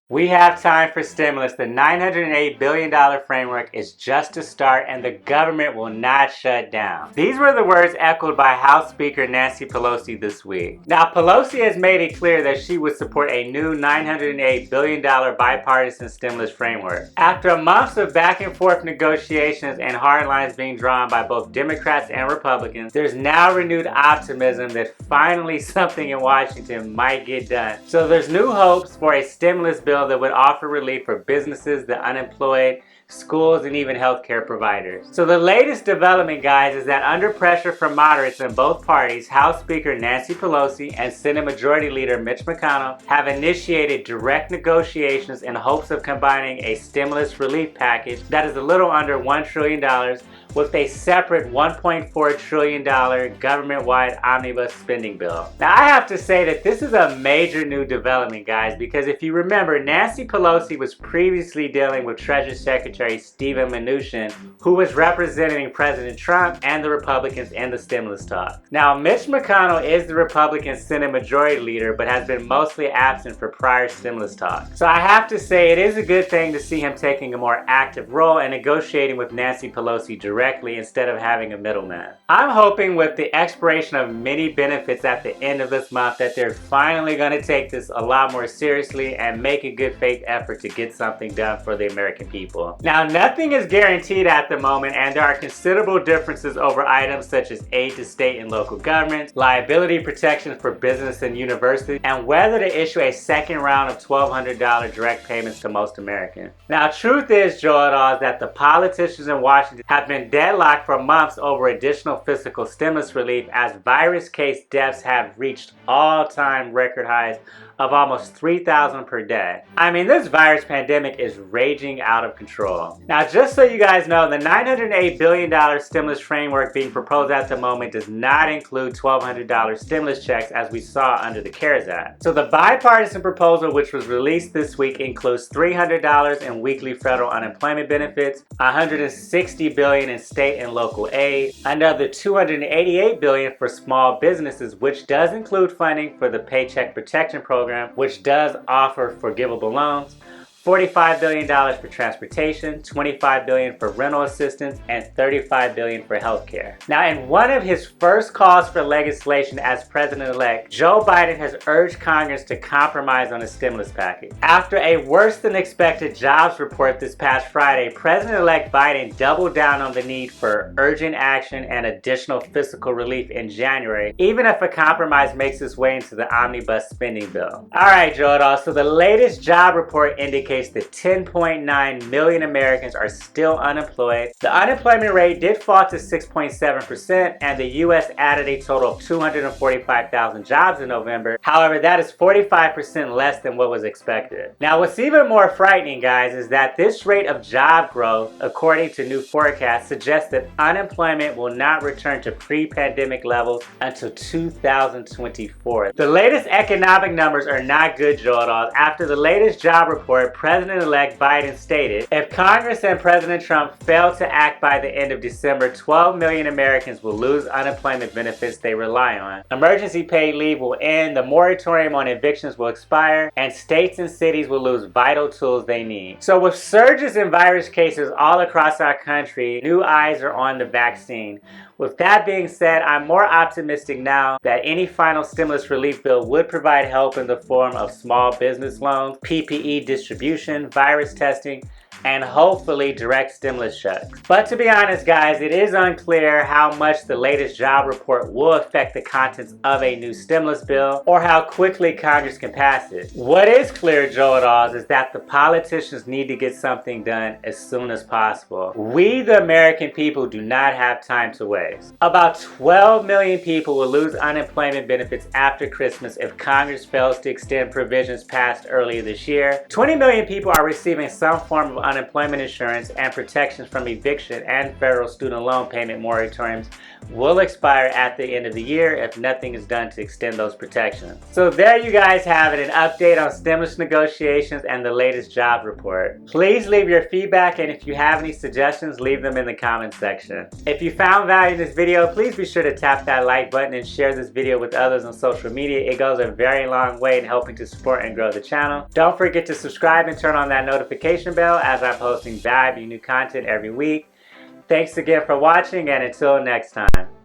We have time for stimulus. The $908 billion framework is just a start, and the government will not shut down. These were the words echoed by House Speaker Nancy Pelosi this week. Now, Pelosi has made it clear that she would support a new $908 billion bipartisan stimulus framework. After months of back and forth negotiations and hard lines being drawn by both Democrats and Republicans, there's now renewed optimism that finally something in Washington might get done. So there's new hopes for a stimulus bill that would offer relief for businesses, the unemployed, schools, and even healthcare providers. So the latest development, guys, is that under pressure from moderates in both parties, House Speaker Nancy Pelosi and Senate Majority Leader Mitch McConnell have initiated direct negotiations in hopes of combining a stimulus relief package that is a little under $1 trillion with a separate $1.4 trillion government-wide omnibus spending bill. Now, I have to say that this is a major new development, guys, because if you remember, Nancy Pelosi was previously dealing with Treasury Secretary Steven Mnuchin, who was representing President Trump and the Republicans in the stimulus talk. Now, Mitch McConnell is the Republican Senate Majority Leader, but has been mostly absent for prior stimulus talks. So I have to say it is a good thing to see him taking a more active role and negotiating with Nancy Pelosi directly instead of having a middleman. I'm hoping with the expiration of many benefits at the end of this month that they're finally going to take this a lot more seriously and make a good faith effort to get something done for the American people. Now, nothing is guaranteed at the moment, and there are considerable differences over items such as aid to state and local governments, liability protection for business and universities, and whether to issue a second round of $1,200 direct payments to most Americans. Now, truth is, Joe, is that the politicians in Washington have been deadlocked for months over additional fiscal stimulus relief as virus case deaths have reached all-time record highs of almost 3,000 per day. I mean, this virus pandemic is raging out of control. Now, just so you guys know, the $908 billion stimulus framework being proposed at the moment does not include $1,200 stimulus checks as we saw under the CARES Act. So the bipartisan proposal, which was released this week, includes $300 in weekly federal unemployment benefits, $160 billion in state and local aid, another $288 billion for small businesses, which does include funding for the Paycheck Protection Program, which does offer forgivable loans, $45 billion for transportation, $25 billion for rental assistance, and $35 billion for healthcare. Now, in one of his first calls for legislation as president-elect, Joe Biden has urged Congress to compromise on a stimulus package. After a worse-than-expected jobs report this past Friday, President-elect Biden doubled down on the need for urgent action and additional fiscal relief in January, even if a compromise makes its way into the omnibus spending bill. All right, Joe, so the latest job report indicates that 10.9 million Americans are still unemployed. The unemployment rate did fall to 6.7%, and the U.S. added a total of 245,000 jobs in November. However, that is 45% less than what was expected. Now, what's even more frightening, guys, is that this rate of job growth, according to new forecasts, suggests that unemployment will not return to pre-pandemic levels until 2024. The latest economic numbers are not good, Joe, at all. After the latest job report, President-elect Biden stated, if Congress and President Trump fail to act by the end of December, 12 million Americans will lose unemployment benefits they rely on. Emergency paid leave will end, the moratorium on evictions will expire, and states and cities will lose vital tools they need. So with surges in virus cases all across our country, new eyes are on the vaccine. With that being said, I'm more optimistic now that any final stimulus relief bill would provide help in the form of small business loans, PPE distribution, virus testing, and hopefully direct stimulus checks. But to be honest, guys, it is unclear how much the latest job report will affect the contents of a new stimulus bill or how quickly Congress can pass it. What is clear, Joe, is that the politicians need to get something done as soon as possible. We, the American people, do not have time to waste. About 12 million people will lose unemployment benefits after Christmas if Congress fails to extend provisions passed earlier this year. 20 million people are receiving some form of unemployment insurance and protections from eviction and federal student loan payment moratoriums will expire at the end of the year if nothing is done to extend those protections. So there you guys have it, an update on stimulus negotiations and the latest job report. Please leave your feedback, and if you have any suggestions, leave them in the comment section. If you found value in this video, please be sure to tap that like button and share this video with others on social media. It goes a very long way in helping to support and grow the channel. Don't forget to subscribe and turn on that notification bell as I'm posting valuable new content every week. Thanks again for watching, and until next time.